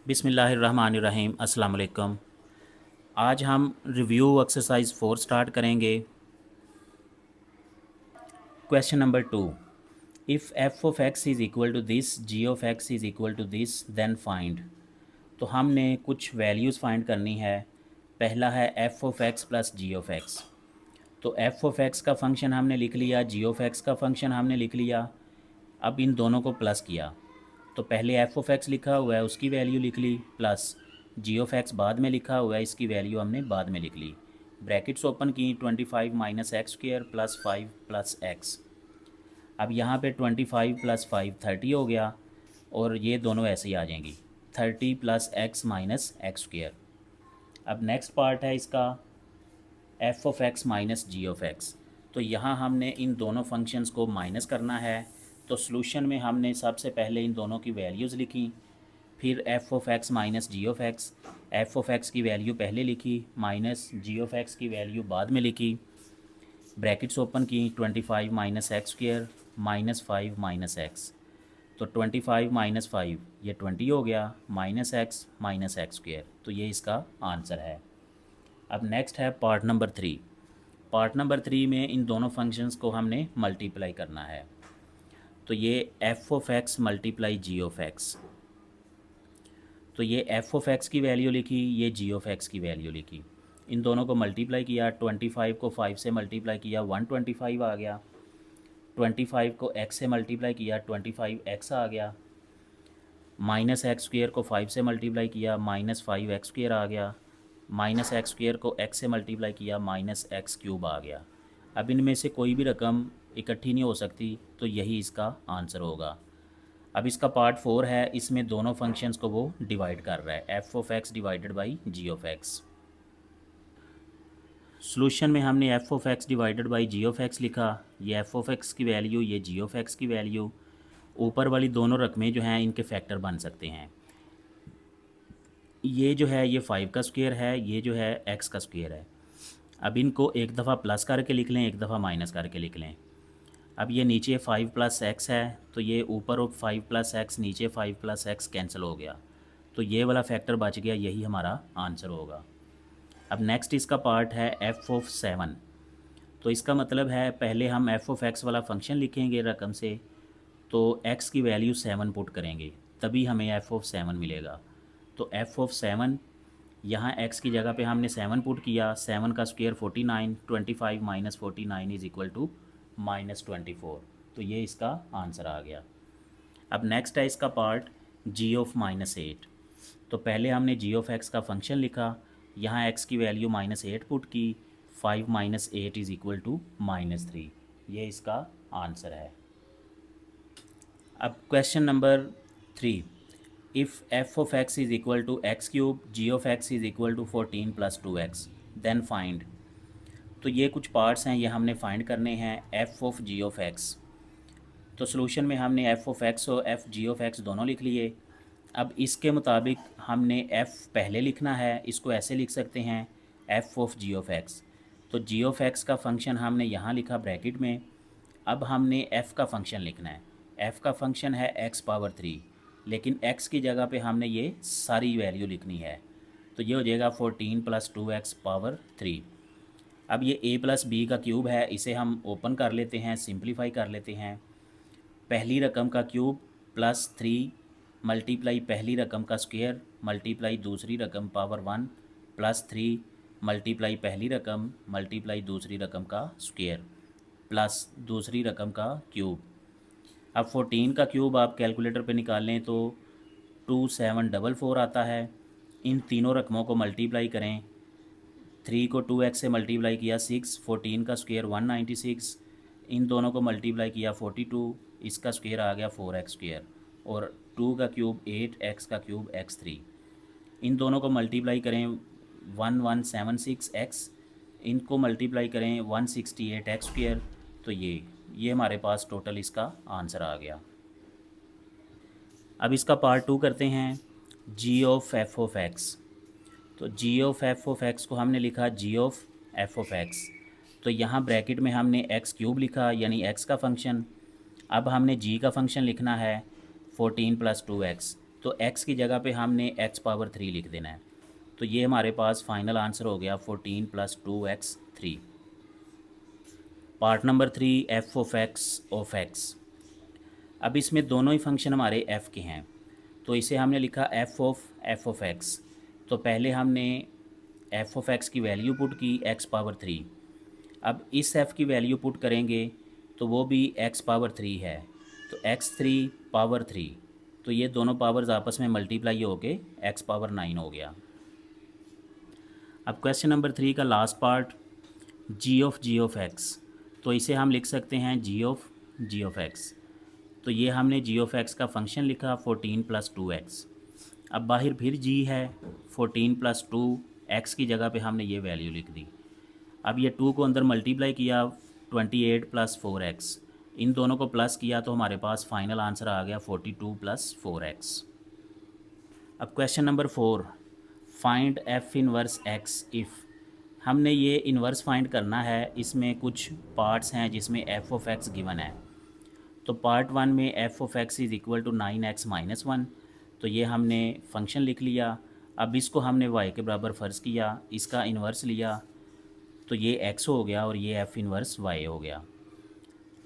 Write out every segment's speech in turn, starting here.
बिस्मिल्लाहिर्रहमानिर्रहीम अस्सलाम वालेकुम। आज हम रिव्यू एक्सरसाइज 4 स्टार्ट करेंगे। Question number 2, if f of x is equal to this, g of x is equal to this, then find. तो हमने कुछ वैल्यूज़ फाइंड करनी है। पहला है f of x plus g of x. तो f of x का function हमने लिख लिया, जी ऑफ एक्स का फंक्शन हमने लिख लिया। अब इन दोनों को प्लस किया, तो पहले एफ ऑफ एक्स लिखा हुआ है उसकी वैल्यू लिख ली, प्लस जी ऑफ एक्स बाद में लिखा हुआ है इसकी वैल्यू हमने बाद में लिख ली। ब्रैकेट्स ओपन की, 25 minus x square plus 5 plus x. अब यहाँ पे 25 प्लस 5 30 हो गया, और ये दोनों ऐसे ही आ जाएंगी, 30 plus x minus x square. अब नेक्स्ट पार्ट है इसका f of x minus g of x. तो यहाँ हमने इन दोनों फंक्शंस को माइनस करना है। तो सॉल्यूशन में हमने सबसे पहले इन दोनों की वैल्यूज़ लिखी, फिर f of x minus g of x. F of x की वैल्यू पहले लिखी, माइनस जी ऑफ एक्स की वैल्यू बाद में लिखी। ब्रैकेट्स ओपन की, 25 minus x square minus 5 minus x. तो 25 माइनस 5 ये 20 हो गया, माइनस एक्स स्क्र। तो ये इसका आंसर है। अब नेक्स्ट है पार्ट नंबर 3। पार्ट नंबर 3 में इन दोनों फंक्शंस को हमने मल्टीप्लाई करना है। तो ये f of x multiply g of x. तो ये एफ ऑफ एक्स की वैल्यू लिखी, ये जी ऑफ एक्स की वैल्यू लिखी। इन दोनों को मल्टीप्लाई किया, 25 को 5 से मल्टीप्लाई किया 125 आ गया। 25 को x से मल्टीप्लाई किया 25x आ गया। माइनस एक्स स्क्र को 5 से मल्टीप्लाई किया माइनस 5x स्क्र आ गया। माइनस एक्स स्क्र को x से मल्टीप्लाई किया माइनस एक्स क्यूब आ गया। अब इनमें से कोई भी रकम इकट्ठी नहीं हो सकती, तो यही इसका आंसर होगा। अब इसका पार्ट 4 है, इसमें दोनों फंक्शंस को वो डिवाइड कर रहा है, f of x divided by g of x. Solution में हमने f of x divided by g of x लिखा, ये एफ ऑफ एक्स की वैल्यू, ये जी ऑफ एक्स की वैल्यू। ऊपर वाली दोनों रकमें जो हैं इनके फैक्टर बन सकते हैं। ये जो है ये 5 का स्क्वायर है, ये जो है एक्स का स्क्वायर है। अब इनको एक दफ़ा प्लस करके लिख लें, एक दफ़ा माइनस करके लिख लें। अब ये नीचे 5 प्लस एक्स है, तो ये ऊपर 5 प्लस एक्स, नीचे 5 प्लस एक्स कैंसिल हो गया, तो ये वाला फैक्टर बच गया, यही हमारा आंसर होगा। अब नेक्स्ट इसका पार्ट है एफ ऑफ 7। तो इसका मतलब है पहले हम एफ ऑफ एक्स वाला फंक्शन लिखेंगे रकम से, तो एक्स की वैल्यू 7 पुट करेंगे, तभी हमें एफ ऑफ 7 मिलेगा। तो एफ ऑफ 7, यहाँ एक्स की जगह पे हमने 7 पुट किया, 7 का square 49, 25 minus 49 is equal to minus 24। तो ये इसका आंसर आ गया। अब नेक्स्ट है इसका पार्ट जी ऑफ माइनस 8। तो पहले हमने जी ऑफ एक्स का फंक्शन लिखा, यहाँ एक्स की वैल्यू -8 पुट की, 5 माइनस 8 इज़ इक्वल टू -3। ये इसका आंसर है। अब question number 3, if f of x is equal to x cube, g of x is equal to 14 plus 2x, then find. तो ये कुछ पार्ट्स हैं, ये हमने फाइंड करने हैं f of g of x. तो सॉल्यूशन में हमने एफ ऑफ एक्स और एफ जी ऑफ एक्स दोनों लिख लिए। अब इसके मुताबिक हमने एफ़ पहले लिखना है, इसको ऐसे लिख सकते हैं f of g of x. तो जी ऑफ एक्स का फंक्शन हमने यहाँ लिखा ब्रैकेट में। अब हमने एफ़ का फंक्शन लिखना है। एफ़ का फंक्शन है एक्स पावर 3, लेकिन एक्स की जगह पे हमने ये सारी वैल्यू लिखनी है। तो ये हो जाएगा 14 प्लस 2x पावर 3। अब ये a प्लस बी का क्यूब है, इसे हम ओपन कर लेते हैं, सिंप्लीफाई कर लेते हैं। पहली रकम का क्यूब प्लस 3 मल्टीप्लाई पहली रकम का स्क्वायर मल्टीप्लाई दूसरी रकम पावर 1 प्लस 3 मल्टीप्लाई पहली रकम मल्टीप्लाई दूसरी रकम का स्क्वायर प्लस दूसरी रकम का क्यूब। अब 14 का क्यूब आप कैलकुलेटर पे निकाल लें तो 2744 आता है। इन तीनों रकमों को मल्टीप्लाई करें, 3 को 2x से मल्टीप्लाई किया 6, 14 का स्क्वायर 196, इन दोनों को मल्टीप्लाई किया 42, इसका स्क्वायर आ गया 4x स्क्वायर, और 2 का क्यूब 8, x का क्यूब x3। इन दोनों को मल्टीप्लाई करें 1176x, इनको मल्टीप्लाई करें 168x स्क्वायर। तो ये हमारे पास टोटल इसका आंसर आ गया। अब इसका पार्ट 2 करते हैं, जी ऑफ एफ ऑफ एक्स। तो g of F of x को हमने लिखा जी ऑफ एफ ऑफ एक्स। तो यहाँ ब्रैकेट में हमने एक्स क्यूब लिखा, यानी एक्स का फंक्शन। अब हमने जी का फंक्शन लिखना है 14 प्लस 2x। तो x की जगह पे हमने x पावर 3 लिख देना है। तो ये हमारे पास फाइनल आंसर हो गया 14 + 2x3। Part number 3 f of x। अब इसमें दोनों ही फंक्शन हमारे f के हैं, तो इसे हमने लिखा f ऑफ x। तो पहले हमने f ऑफ x की वैल्यू पुट की x पावर 3। अब इस f की वैल्यू पुट करेंगे तो वो भी x पावर 3 है, तो x3 पावर 3, तो ये दोनों पावर्स आपस में मल्टीप्लाई होके x पावर 9 हो गया। अब क्वेश्चन नंबर 3 का last part g of x। तो इसे हम लिख सकते हैं g ऑफ x। तो ये हमने g ऑफ x का फंक्शन लिखा 14 + 2x। अब बाहर फिर g है, 14 + 2 x की जगह पे हमने ये वैल्यू लिख दी। अब ये 2 को अंदर मल्टीप्लाई किया 28 + 4x, इन दोनों को प्लस किया तो हमारे पास फाइनल आंसर आ गया 42 + 4x। अब question number 4, find f inverse x if. हमने ये इन्वर्स फाइंड करना है। इसमें कुछ पार्ट्स हैं जिसमें f ऑफ x गिवन है। तो पार्ट 1 में f ऑफ x = 9x - 1, तो ये हमने फंक्शन लिख लिया। अब इसको हमने y के बराबर फ़र्ज़ किया, इसका इन्वर्स लिया, तो ये x हो गया और ये f इनवर्स y हो गया।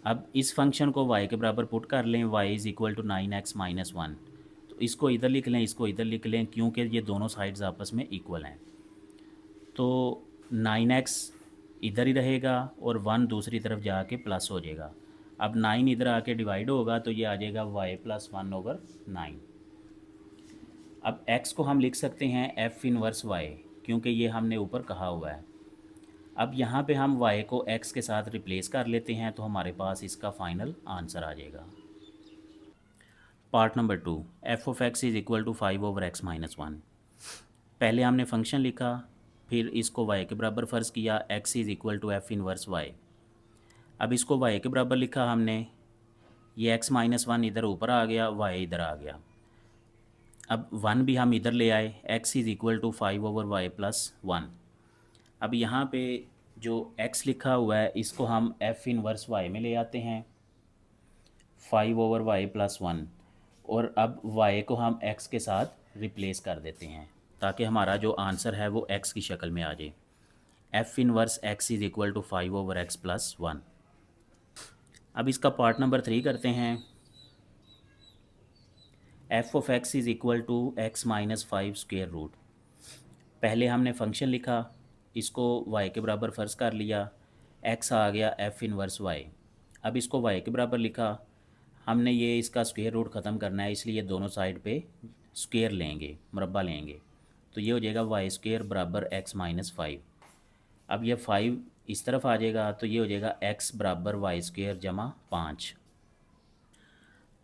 अब इस फंक्शन को y के बराबर पुट कर लें, y = 9x - 1, तो इसको इधर लिख लें, इसको इधर लिख लें, क्योंकि ये दोनों साइड्स आपस में इक्वल हैं। तो 9x इधर ही रहेगा और 1 दूसरी तरफ जाके प्लस हो जाएगा। अब 9 इधर आके डिवाइड होगा तो ये आ जाएगा y + 1/9। अब x को हम लिख सकते हैं f इनवर्स y, क्योंकि ये हमने ऊपर कहा हुआ है। अब यहाँ पे हम y को x के साथ रिप्लेस कर लेते हैं, तो हमारे पास इसका फाइनल आंसर आ जाएगा। Part number 2, f of x = 5/x - 1। पहले हमने फंक्शन लिखा, फिर इसको y के बराबर फ़र्ज़ किया, x = f इनवर्स y। अब इसको y के बराबर लिखा हमने, ये x - 1 इधर ऊपर आ गया, y इधर आ गया। अब 1 भी हम इधर ले आए, x = 5/y + 1। अब यहाँ पे जो x लिखा हुआ है इसको हम f इनवर्स y में ले आते हैं, 5/y + 1, और अब y को हम x के साथ रिप्लेस कर देते हैं ताकि हमारा जो आंसर है वो x की शक्ल में आ जाए। f inverse x = 5/x + 1। अब इसका पार्ट नंबर 3 करते हैं। f of x = x - 5 square root. पहले हमने फंक्शन लिखा, इसको y के बराबर फ़र्ज़ कर लिया, x आ गया f इनवर्स y। अब इसको y के बराबर लिखा, हमने ये इसका स्क्वायर रूट ख़त्म करना है, इसलिए दोनों साइड पे स्क्वायर लेंगे, मुरब्बा लेंगे, तो ये हो जाएगा y² बराबर x - 5। अब ये 5 इस तरफ आ जाएगा, तो ये हो जाएगा x बराबर y² + 5।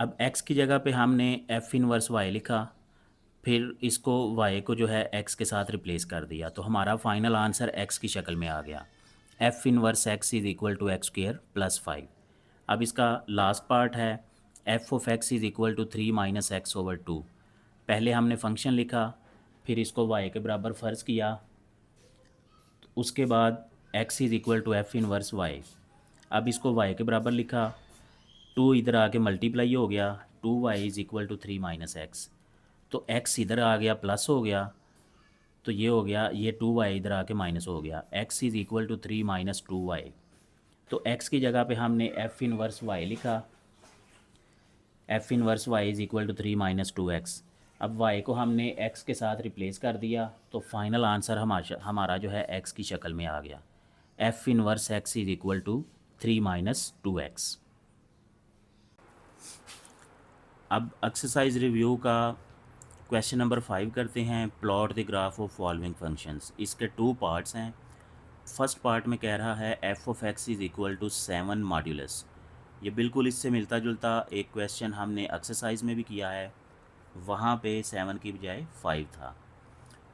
अब x की जगह पे हमने f इनवर्स y लिखा, फिर इसको y को जो है x के साथ रिप्लेस कर दिया, तो हमारा फाइनल आंसर x की शक्ल में आ गया। f inverse x = x² + 5। अब इसका लास्ट पार्ट है, f ऑफ x = 3 - x/2। पहले हमने फंक्शन लिखा, फिर इसको y के बराबर फ़र्ज़ किया, तो उसके बाद x = f इनवर्स y। अब इसको y के बराबर लिखा, 2 इधर आके मल्टीप्लाई हो गया, 2y = 3 - x, तो x इधर आ गया प्लस हो गया, तो ये हो गया, ये 2y इधर आके माइनस हो गया, x = 3 - 2y। तो x की जगह पे हमने f इनवर्स y लिखा, f इनवर्स y = 3 - 2x। अब y को हमने x के साथ रिप्लेस कर दिया, तो फाइनल आंसर हमारा जो है x की शक्ल में आ गया। f inverse x = 3 - 2x। अब एक्सरसाइज रिव्यू का क्वेश्चन नंबर 5 करते हैं। Plot the graph of following functions. इसके 2 पार्ट्स हैं। फर्स्ट पार्ट में कह रहा है f ऑफ x = 7 मॉड्यूलस। ये बिल्कुल इससे मिलता जुलता एक क्वेश्चन हमने एक्सरसाइज में भी किया है, वहाँ पे 7 की बजाय 5 था।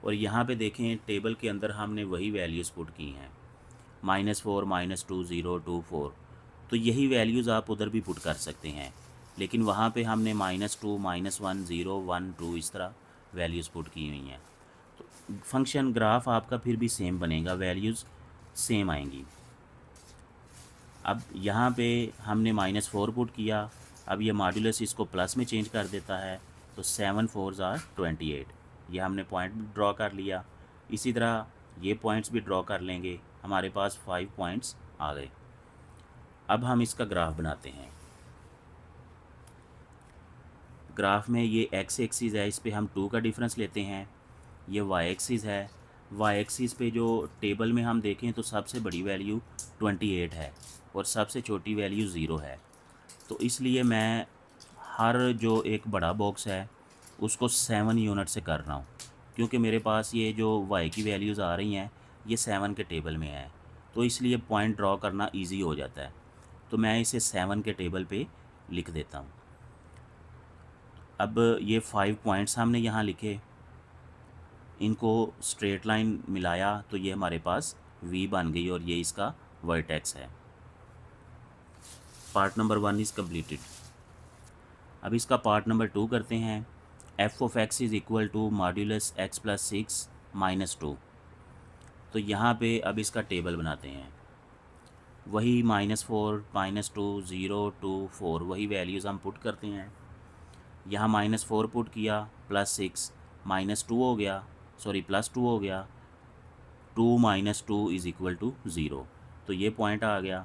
और यहाँ पे देखें टेबल के अंदर हमने वही वैल्यूज़ पुट की हैं, -4 -2 0 2 4। तो यही वैल्यूज़ आप उधर भी पुट कर सकते हैं, लेकिन वहाँ पे हमने -2 -1 0 1 2 इस तरह वैल्यूज़ पुट की हुई हैं। तो फंक्शन ग्राफ आपका फिर भी सेम बनेगा, वैल्यूज़ सेम आएंगी। अब यहाँ पे हमने -4 पुट किया, अब ये मॉड्यूलस इसको प्लस में चेंज कर देता है, तो 7 4s आर 28। ये हमने पॉइंट ड्रॉ कर लिया। इसी तरह ये पॉइंट्स भी ड्रॉ कर लेंगे, हमारे पास 5 पॉइंट्स आ गए। अब हम इसका ग्राफ बनाते हैं। ग्राफ में ये एक्स एक्सिस है, इस पे हम 2 का डिफरेंस लेते हैं। ये वाई एक्सिस है, वाई एक्सिस पे जो टेबल में हम देखें तो सबसे बड़ी वैल्यू 28 है और सबसे छोटी वैल्यू 0 है। तो इसलिए मैं हर जो एक बड़ा बॉक्स है उसको 7 यूनिट से कर रहा हूँ, क्योंकि मेरे पास ये जो वाई की वैल्यूज़ आ रही हैं ये 7 के टेबल में है, तो इसलिए पॉइंट ड्रॉ करना इजी हो जाता है। तो मैं इसे 7 के टेबल पे लिख देता हूँ। अब ये 5 पॉइंट्स हमने यहाँ लिखे, इनको स्ट्रेट लाइन मिलाया तो ये हमारे पास वी बन गई और ये इसका वर्टेक्स है। Part number 1 is completed. अब इसका पार्ट नंबर 2 करते हैं। F of x is equal to modulus x plus 6 minus 2। तो यहाँ पे अब इसका टेबल बनाते हैं। वही -4 -2 0 2 4 वही वैल्यूज़ हम पुट करते हैं। यहाँ -4 पुट किया, +6 -2 हो गया, सॉरी +2 हो गया, 2 - 2 इज़ इक्वल टू 0। तो ये पॉइंट आ गया।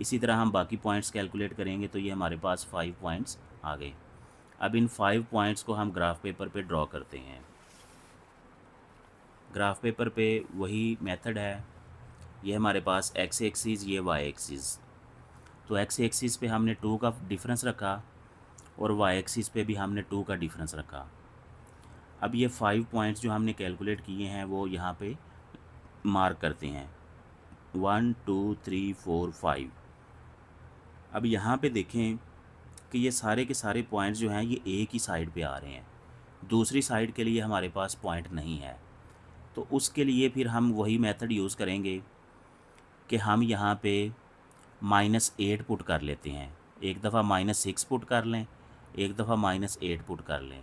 इसी तरह हम बाकी पॉइंट्स कैलकुलेट करेंगे तो ये हमारे पास 5 पॉइंट्स आ गए। अब इन 5 पॉइंट्स को हम ग्राफ पेपर पे ड्रॉ करते हैं। ग्राफ पेपर पे वही मेथड है। ये हमारे पास एक्स एक्सिस, ये वाई एक्सिस। तो एक्स एक्सिस पे हमने 2 का डिफरेंस रखा और वाई एक्सिस पे भी हमने 2 का डिफरेंस रखा। अब ये 5 पॉइंट्स जो हमने कैलकुलेट किए हैं वो यहाँ पे मार्क करते हैं, 1 2 3 4 5। अब यहाँ पे देखें कि ये सारे के सारे पॉइंट्स जो हैं ये एक ही साइड पे आ रहे हैं, दूसरी साइड के लिए हमारे पास पॉइंट नहीं है। तो उसके लिए फिर हम वही मेथड यूज़ करेंगे कि हम यहाँ पे -8 पुट कर लेते हैं। एक दफ़ा -6 पुट कर लें, एक दफ़ा -8 पुट कर लें।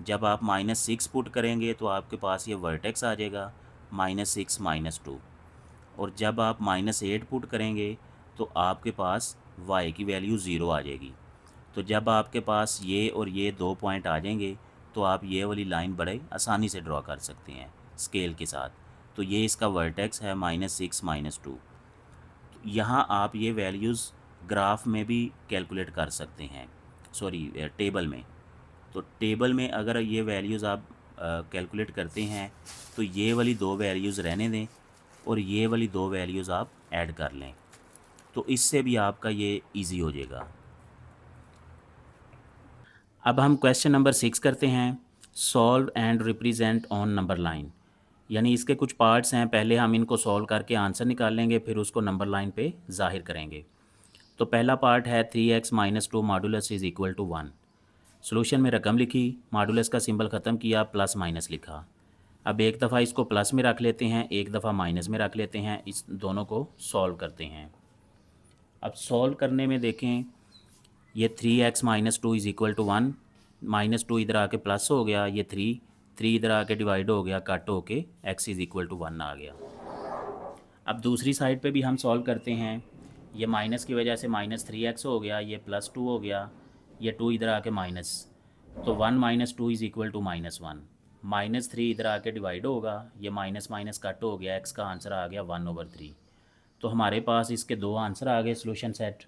जब आप -6 पुट करेंगे तो आपके पास ये वर्टेक्स आ जाएगा -6 -2, और जब आप -8 पुट करेंगे तो आपके पास y की वैल्यू 0 आ जाएगी। तो जब आपके पास ये और ये 2 पॉइंट आ जाएंगे तो आप ये वाली लाइन बड़े आसानी से ड्रॉ कर सकते हैं स्केल के साथ। तो ये इसका वर्टेक्स है -6 -2। यहाँ आप ये वैल्यूज़ ग्राफ में भी कैलकुलेट कर सकते हैं, सॉरी टेबल में। तो टेबल में अगर ये वैल्यूज़ आप कैलकुलेट करते हैं तो ये वाली 2 वैल्यूज़ रहने दें और ये वाली 2 वैल्यूज़ आप ऐड कर लें, तो इससे भी आपका ये इजी हो जाएगा। अब हम क्वेश्चन नंबर 6 करते हैं, solve and represent on number line. यानी इसके कुछ पार्ट्स हैं, पहले हम इनको सॉल्व करके आंसर निकाल लेंगे, फिर उसको नंबर लाइन पे ज़ाहिर करेंगे। तो पहला पार्ट है 3x - 2 modulus is equal to 1। Solution में रकम लिखी, मॉडुलस का सिंबल ख़त्म किया, प्लस माइनस लिखा। अब एक दफ़ा इसको प्लस में रख लेते हैं, एक दफ़ा माइनस में रख लेते हैं, इस दोनों को सॉल्व करते हैं। अब सॉल्व करने में देखें, ये 3x - 2 इज़ इक्वल टू 1, -2 इधर आके प्लस हो गया, ये 3 इधर आके डिवाइड हो गया, कट हो के x इज़ इक्वल टू 1 आ गया। अब दूसरी साइड पे भी हम सॉल्व करते हैं। ये माइनस की वजह से -3x हो गया, ये +2 हो गया, ये 2 इधर आके माइनस, तो 1 - 2 इज़ इक्वल टू -1। -3 इधर आके डिवाइड होगा, ये माइनस माइनस कट हो गया, x का आंसर आ गया 1/3। तो हमारे पास इसके 2 आंसर आ गए सोल्यूशन सेट,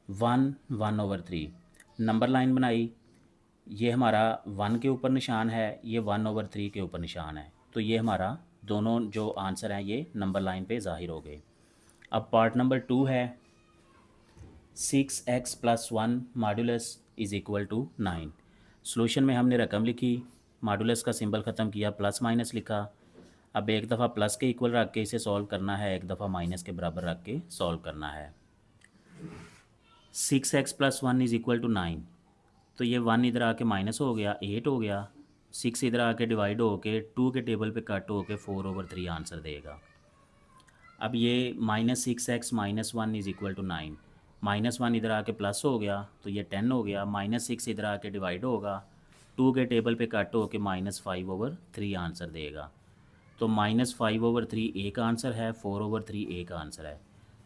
1/3। नंबर लाइन बनाई, ये हमारा 1 के ऊपर निशान है, ये 1/3 के ऊपर निशान है, तो ये हमारा दोनों जो आंसर हैं ये नंबर लाइन पे ज़ाहिर हो गए। अब पार्ट नंबर 2 है, 6x + 1 modulus is equal to 9। Solution में हमने रकम लिखी, मॉडुलस का सिंबल ख़त्म किया, प्लस माइनस लिखा। अब एक दफ़ा प्लस के इक्वल रख के इसे सॉल्व करना है, एक दफ़ा माइनस के बराबर रख के सॉल्व करना है। 6x + 1 इज़ इक्वल टू 9, तो ये 1 इधर आके माइनस हो गया, 8 हो गया, 6 इधर आके डिवाइड हो के 2 के टेबल पे कट हो के 4/3 आंसर देगा। अब ये -6x - 1 इज़ इक्वल टू 9, -1 इधर आके प्लस हो गया तो ये 10 हो गया, -6 इधर आके डिवाइड होगा, 2 के टेबल पे कट हो के -5/3 आंसर देगा। तो -5/3 एक आंसर है, 4/3 एक आंसर है।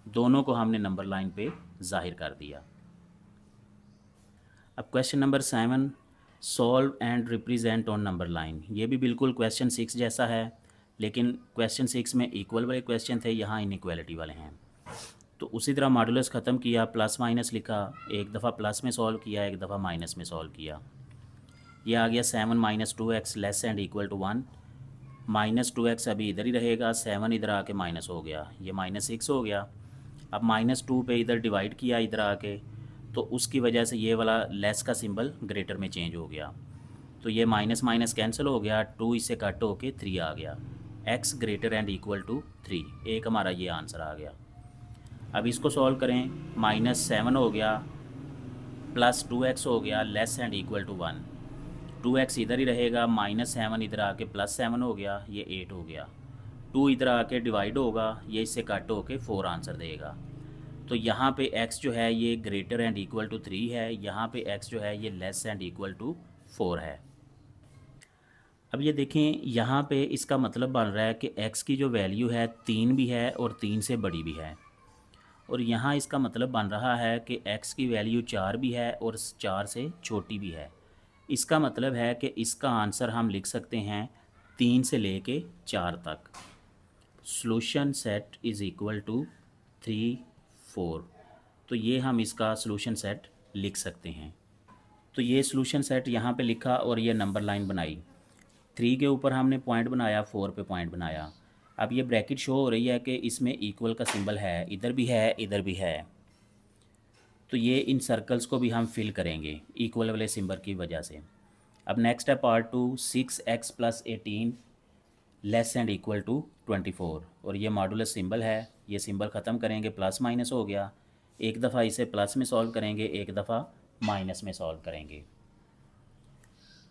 दोनों को हमने नंबर लाइन पे ज़ाहिर कर दिया। अब question number 7, solve and represent on number line. ये भी बिल्कुल क्वेश्चन 6 जैसा है, लेकिन क्वेश्चन 6 में इक्वल वाले क्वेश्चन थे, यहाँ इनइक्वालिटी वाले हैं। तो उसी तरह मॉडुलस ख़त्म किया, प्लस माइनस लिखा, एक दफ़ा प्लस में सॉल्व किया, एक दफ़ा माइनस में सॉल्व किया। ये आ गया 7 minus 2x less and equal to 1। Minus 2x अभी इधर ही रहेगा, 7 इधर आके माइनस हो गया, ये -6 हो गया। अब -2 पे इधर डिवाइड किया इधर आके, तो उसकी वजह से ये वाला लेस का सिंबल ग्रेटर में चेंज हो गया। तो ये माइनस माइनस कैंसिल हो गया, 2 इससे कट होके 3 आ गया। x greater and equal to 3, एक हमारा ये आंसर आ गया। अब इसको सॉल्व करें, -7 हो गया, प्लस 2x हो गया, less and equal to 1। 2x इधर ही रहेगा, -7 इधर आके +7 हो गया, ये 8 हो गया। 2 इधर आके डिवाइड होगा, ये इससे कट होके 4 आंसर देगा। तो यहाँ पे x जो है ये ग्रेटर एंड इक्वल टू 3 है, यहाँ पे x जो है ये लेस एंड इक्वल टू 4 है। अब ये देखें, यहाँ पे इसका मतलब बन रहा है कि x की जो वैल्यू है 3 भी है और 3 से बड़ी भी है, और यहाँ इसका मतलब बन रहा है कि x की वैल्यू 4 भी है और 4 से छोटी भी है। इसका मतलब है कि इसका आंसर हम लिख सकते हैं 3 से लेके 4 तक। Solution set is equal to 3, 4। तो ये हम इसका सॉल्यूशन सेट लिख सकते हैं। तो ये सॉल्यूशन सेट यहाँ पे लिखा और ये नंबर लाइन बनाई। 3 के ऊपर हमने पॉइंट बनाया, 4 पे पॉइंट बनाया। अब ये ब्रैकेट शो हो रही है कि इसमें इक्वल का सिंबल है, इधर भी है, इधर भी है। तो ये इन सर्कल्स को भी हम फिल करेंगे इक्वल वाले सिंबल की वजह से। अब नेक्स्ट है part 2, 6x + 18 less and equal to 24, और ये मॉडुलस सिंबल है। ये सिंबल ख़त्म करेंगे, प्लस माइनस हो गया। एक दफ़ा इसे प्लस में सॉल्व करेंगे, एक दफ़ा माइनस में सॉल्व करेंगे।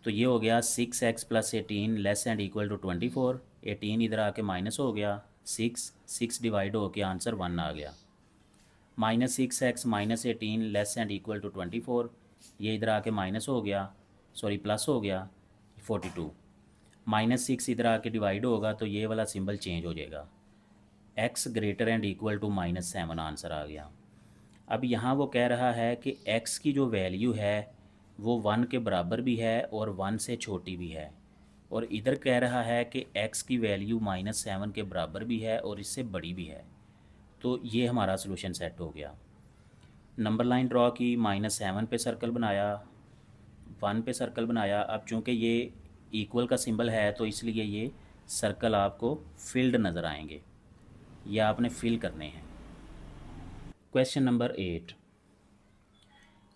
तो ये हो गया 6x + 18 less and equal to 24। 18 इधर आके माइनस हो गया, 6 डिवाइड हो के आंसर 1 आ गया। -6x - 18 less and equal to 24, ये इधर आके माइनस हो गया, सॉरी प्लस हो गया 42। -6 इधर आके डिवाइड होगा तो ये वाला सिंबल चेंज हो जाएगा, x greater and equal to -7 answer आ गया। अब यहाँ वो कह रहा है कि x की जो वैल्यू है वो 1 के बराबर भी है और 1 से छोटी भी है, और इधर कह रहा है कि x की वैल्यू -7 के बराबर भी है और इससे बड़ी भी है। तो ये हमारा सॉल्यूशन सेट हो गया। नंबर लाइन ड्रॉ की, -7 पे सर्कल बनाया, 1 पे सर्कल बनाया। अब चूँकि ये इक्वल का सिंबल है तो इसलिए ये सर्कल आपको फिल्ड नज़र आएंगे, ये आपने फिल करने हैं। Question number 8,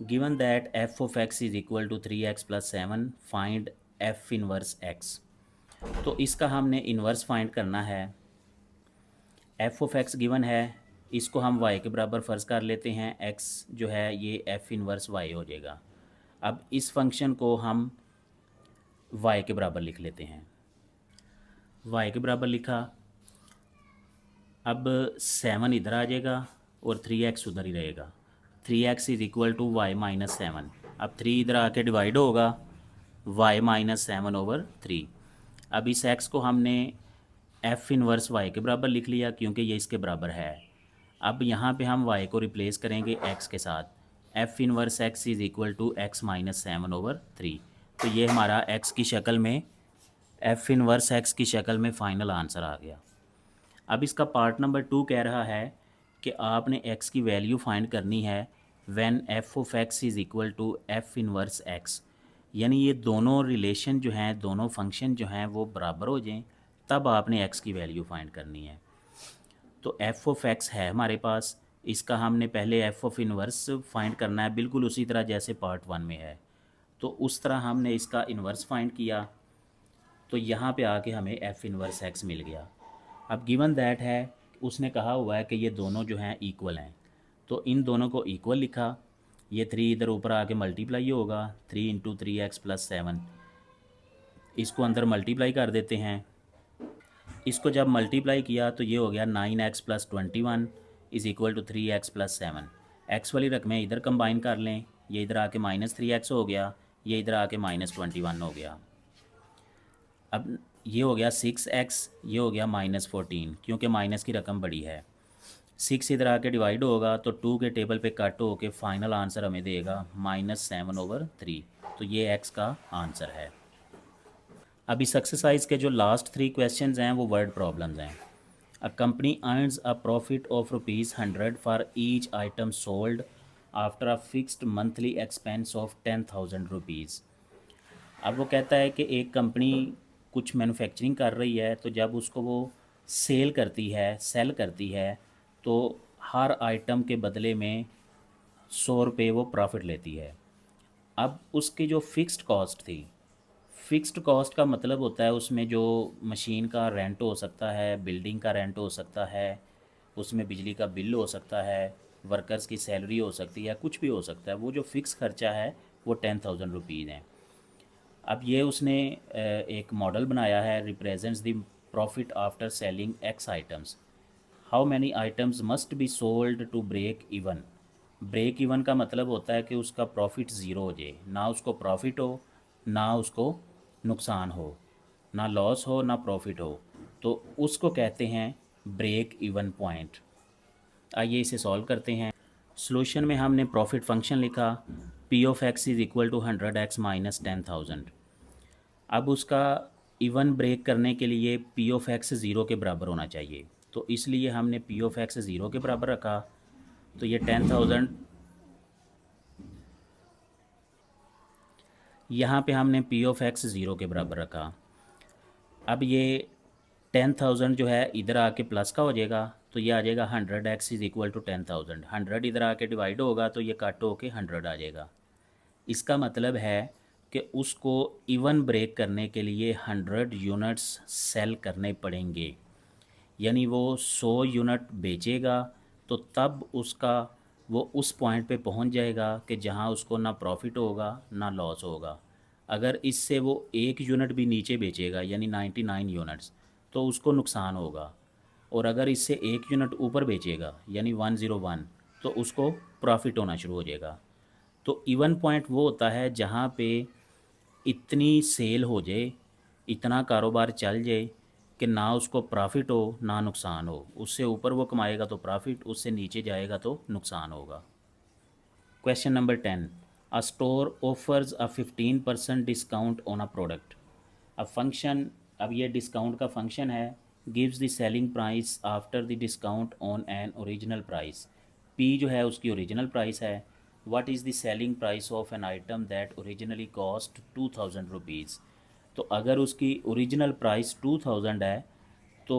given that f of x is equal to 3x + 7, find f inverse x। तो इसका हमने इन्वर्स फाइंड करना है। f of x गिवन है, इसको हम y के बराबर फ़र्ज़ कर लेते हैं, x जो है ये f इनवर्स y हो जाएगा। अब इस फंक्शन को हम y के बराबर लिख लेते हैं, y के बराबर लिखा। अब 7 इधर आ जाएगा और 3x उधर ही रहेगा, 3x is equal to y - 7। अब 3 इधर आके डिवाइड होगा, y - 7/3। अब इस x को हमने f इनवर्स y के बराबर लिख लिया क्योंकि ये इसके बराबर है। अब यहाँ पे हम y को रिप्लेस करेंगे x के साथ, f inverse x is equal to x - 7/3। तो ये हमारा x की शक्ल में, f इनवर्स x की शक्ल में फ़ाइनल आंसर आ गया। अब इसका पार्ट नंबर 2 कह रहा है कि आपने x की वैल्यू फाइंड करनी है when f of x is equal to f inverse x, यानी ये दोनों रिलेशन जो हैं, दोनों फंक्शन जो हैं वो बराबर हो जाएं, तब आपने x की वैल्यू फाइंड करनी है। तो f ऑफ x है हमारे पास, इसका हमने पहले f ऑफ इनवर्स फाइंड करना है, बिल्कुल उसी तरह जैसे पार्ट 1 में है। तो उस तरह हमने इसका इन्वर्स फाइंड किया, तो यहाँ पे आके हमें f इनवर्स x मिल गया। अब गिवन दैट है, उसने कहा हुआ है कि ये दोनों जो हैं इक्वल हैं, तो इन दोनों को इक्वल लिखा। ये 3 इधर ऊपर आके मल्टीप्लाई होगा, 3 × 3x + 7, इसको अंदर मल्टीप्लाई कर देते हैं। इसको जब मल्टीप्लाई किया तो ये हो गया 9x + 21 is equal to 3x + 7। x वाली रकमें इधर कंबाइन कर लें, ये इधर आके -3x हो गया, ये इधर आके -21 हो गया। अब ये हो गया 6x, ये हो गया -14, क्योंकि माइनस की रकम बड़ी है। 6 इधर आके डिवाइड होगा तो 2 के टेबल पे कट होके फाइनल आंसर हमें देगा -7/3। तो ये एक्स का आंसर है। अब इस एक्सरसाइज के जो लास्ट 3 क्वेश्चंस हैं वो वर्ड प्रॉब्लम्स हैं। A company earns a profit of ₹100 for each item sold after a fixed monthly expense of ₹10,000। अब वो कहता है कि एक कंपनी कुछ मैन्युफैक्चरिंग कर रही है, तो जब उसको वो सेल करती है तो हर आइटम के बदले में 100 रुपये वो प्रॉफिट लेती है। अब उसकी जो फ़िक्स्ड कॉस्ट थी, फ़िक्स्ड कॉस्ट का मतलब होता है उसमें जो मशीन का रेंट हो सकता है, बिल्डिंग का रेंट हो सकता है, उसमें बिजली का बिल हो सकता है, वर्कर्स की सैलरी हो सकती है, कुछ भी हो सकता है। वो जो फ़िक्स खर्चा है वो ₹10,000 है। अब ये उसने एक मॉडल बनाया है, represents the profit after selling x items. How many items must be sold to break even. Break even का मतलब होता है कि उसका प्रॉफिट ज़ीरो हो जाए, ना उसको प्रॉफिट हो ना उसको नुकसान हो, ना लॉस हो ना प्रॉफिट हो, तो उसको कहते हैं ब्रेक इवन पॉइंट। आइए इसे सॉल्व करते हैं। सॉल्यूशन में हमने प्रॉफिट फंक्शन लिखा, p of x is equal to 100x minus 10,000। अब उसका इवन ब्रेक करने के लिए पी ऑफ एक्स ज़ीरो के बराबर होना चाहिए, तो इसलिए हमने पी ऑफ एक्स ज़ीरो के बराबर रखा। तो ये 10,000 यहाँ पे हमने पी ऑफ एक्स ज़ीरो के बराबर रखा। अब ये 10,000 जो है इधर आके प्लस का हो जाएगा, तो ये आ जाएगा 100x इज़ इक्वल टू 10,000। 100 इधर आके डिवाइड होगा तो ये कट होके 100 आ जाएगा। इसका मतलब है कि उसको इवन ब्रेक करने के लिए 100 यूनिट्स सेल करने पड़ेंगे, यानी वो 100 यूनिट बेचेगा तो तब उसका वो उस पॉइंट पे पहुंच जाएगा कि जहां उसको ना प्रॉफिट होगा ना लॉस होगा। अगर इससे वो एक यूनिट भी नीचे बेचेगा यानी 99 यूनिट्स, तो उसको नुकसान होगा। और अगर इससे एक यूनिट ऊपर बेचेगा यानी 101, तो उसको प्रॉफिट होना शुरू हो जाएगा। तो इवन पॉइंट वो होता है जहाँ पे इतनी सेल हो जाए, इतना कारोबार चल जाए कि ना उसको प्रॉफिट हो ना नुकसान हो। उससे ऊपर वो कमाएगा तो प्रॉफिट, उससे नीचे जाएगा तो नुकसान होगा। Question number 10, a store offers a 15% discount on a product. अब ये डिस्काउंट का फंक्शन है, gives the selling price after the discount on an original price. P जो है उसकी ओरिजिनल प्राइस है। What is the selling price of an item that originally cost ₹2,000। तो अगर उसकी ओरिजिनल प्राइस 2000 है तो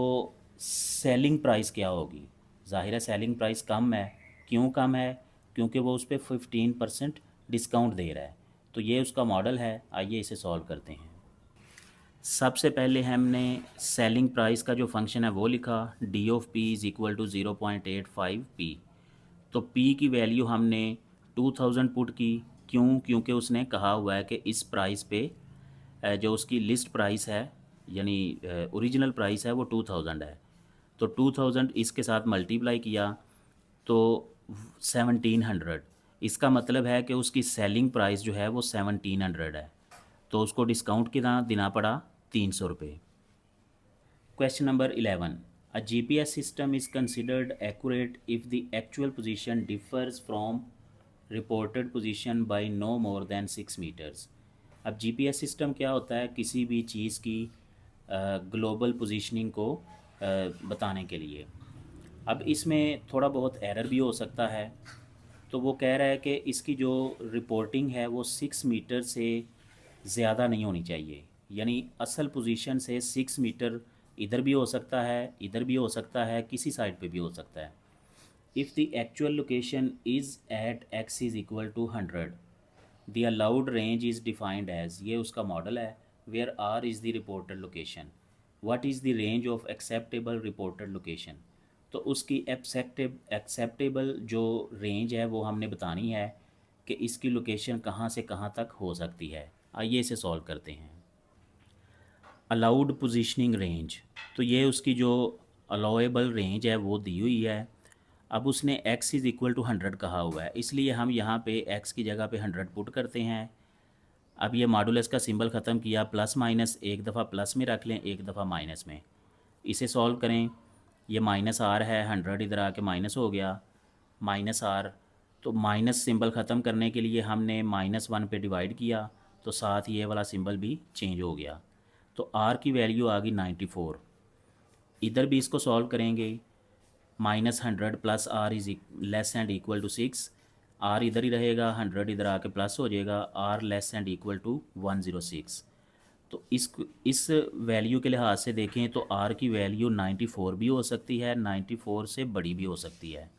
सेलिंग प्राइस क्या होगी? ज़ाहिर है सेलिंग प्राइस कम है। क्यों कम है? क्योंकि वो उस पर 15% डिस्काउंट दे रहा है। तो ये उसका मॉडल है। आइए इसे सॉल्व करते हैं। सबसे पहले हमने सेलिंग प्राइस का जो फंक्शन है वो लिखा, d of p is equal to 0.85 p. तो पी की वैल्यू हमने 2000 पुट की। क्यों? क्योंकि उसने कहा हुआ है कि इस प्राइस पे जो उसकी लिस्ट प्राइस है यानी ओरिजिनल प्राइस है वो 2000 है। तो 2000 इसके साथ मल्टीप्लाई किया तो 1700। इसका मतलब है कि उसकी सेलिंग प्राइस जो है वो 1700 है। तो उसको डिस्काउंट कितना देना पड़ा? 300 रुपये। Question number 11, a GPS system is considered accurate if the actual position differs from reported position by no more than 6 metres. अब GPS सिस्टम क्या होता है? किसी भी चीज़ की ग्लोबल पोजीशनिंग को बताने के लिए। अब इसमें थोड़ा बहुत एरर भी हो सकता है। तो वो कह रहा है कि इसकी जो रिपोर्टिंग है वो 6 मीटर से ज़्यादा नहीं होनी चाहिए, यानी असल पोजीशन से 6 मीटर इधर भी हो सकता है, इधर भी हो सकता है, किसी साइड पे भी हो सकता है। If the actual location is at x is equal to 100, the allowed range is defined as, ये उसका मॉडल है, where r is the reported location. What is the range of acceptable reported location. तो उसकी acceptable जो range है वो हमने बतानी है कि इसकी लोकेशन कहाँ से कहाँ तक हो सकती है। आइए इसे सॉल्व करते हैं। अलाउड पोजीशनिंग रेंज, तो ये उसकी जो अलाउेबल रेंज है वो दी हुई है। अब उसने x इज़ इक्वल टू 100 कहा हुआ है, इसलिए हम यहाँ पे x की जगह पे 100 पुट करते हैं। अब ये मॉडुलस का सिंबल ख़त्म किया, प्लस माइनस एक दफ़ा प्लस में रख लें, एक दफ़ा माइनस में। इसे सॉल्व करें ये माइनस आर है, 100 इधर आके माइनस हो गया, माइनस आर। तो माइनस सिंबल ख़त्म करने के लिए हमने -1 पे डिवाइड किया, तो साथ ये वाला सिंबल भी चेंज हो गया। तो आर की वैल्यू आ गई 94। इधर भी इसको सॉल्व करेंगे, -100 plus r is less and equal to 6। R इधर ही रहेगा, 100 इधर आके प्लस हो जाएगा, r less and equal to 106। तो इस वैल्यू के लिहाज से देखें तो आर की वैल्यू 94 भी हो सकती है, 94 से बड़ी भी हो सकती है।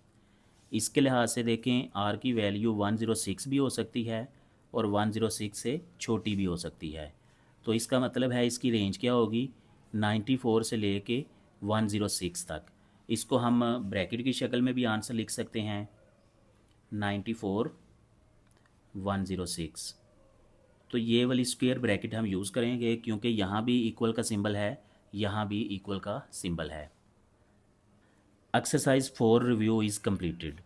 इसके लिहाज से देखें आर की वैल्यू 106 भी हो सकती है और 106 से छोटी भी हो सकती है। तो इसका मतलब है इसकी रेंज क्या होगी, 94 से लेके 106 तक। इसको हम ब्रैकेट की शक्ल में भी आंसर लिख सकते हैं, 94 106। तो ये वाली स्क्वायर ब्रैकेट हम यूज़ करेंगे क्योंकि यहाँ भी इक्वल का सिंबल है, यहाँ भी इक्वल का सिंबल है। Exercise 4 review is completed.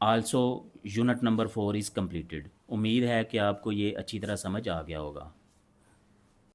Also unit number 4 is completed. उम्मीद है कि आपको ये अच्छी तरह समझ आ गया होगा।